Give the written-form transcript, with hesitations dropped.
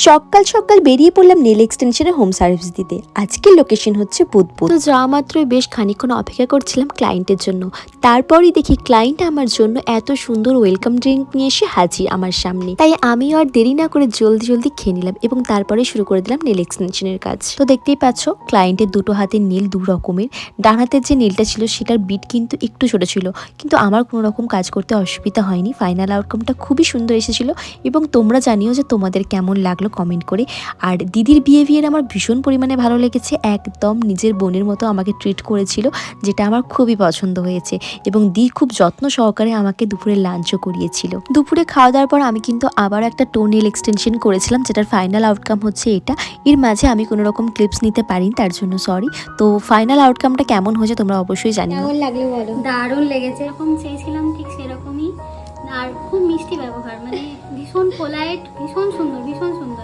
সকাল সকাল বেরিয়ে পড়লাম নেল এক্সটেনশনের হোম সার্ভিস দিতে। আজকের লোকেশন হচ্ছে বুধবুধ। তো যাওয়া মাত্রই বেশ খানিকক্ষণ অপেক্ষা করছিলাম ক্লায়েন্টের জন্য। তারপরই দেখি ক্লায়েন্ট আমার জন্য এত সুন্দর ওয়েলকাম ড্রিঙ্ক নিয়ে এসে হাজির আমার সামনে। তাই আমিও আর দেরি না করে জলদি জলদি খেয়ে নিলাম এবং তারপরে শুরু করে দিলাম নেল এক্সটেনশনের কাজ। তো দেখতেই পাচ্ছ ক্লায়েন্টের দুটো হাতের নীল দু রকমের। ডান হাতের যে নীলটা ছিল সেটার বিট কিন্তু একটু ছোট ছিল, কিন্তু আমার কোনো রকম কাজ করতে অসুবিধা হয়নি। ফাইনাল আউটকামটা খুবই সুন্দর এসেছিল এবং তোমরা জানিও যে তোমাদের কেমন লাগলো কমেন্ট করে। আর দিদির বিহেভিয়ার আমার ভীষণ পরিমাণে ভালো লেগেছে। একদম নিজের বোনের মতো আমাকে ট্রিট করেছিল, যেটা আমার খুবই পছন্দ হয়েছে। এবং দি খুব যত্ন সহকারে আমাকে দুপুরে লাঞ্চও করিয়েছিল। দুপুরে খাওয়া দাওয়ার পর আমি কিন্তু আবার একটা টোনেল এক্সটেনশন করেছিলাম, যেটার ফাইনাল আউটকাম হচ্ছে এটা। এর মাঝে আমি কোনো রকম ক্লিপস নিতে পারিনি, তার জন্য সরি। তো ফাইনাল আউটকামটা কেমন হয়েছে তোমরা অবশ্যই জানিও। কেমন লাগলো বলো? দারুণ লেগেছে, এরকম চেয়েছিলাম ঠিক সেরকমই। আর খুব মিষ্টি ব্যবহার, মানে ভীষণ পোলাইট, ভীষণ সুন্দর, ভীষণ সুন্দর।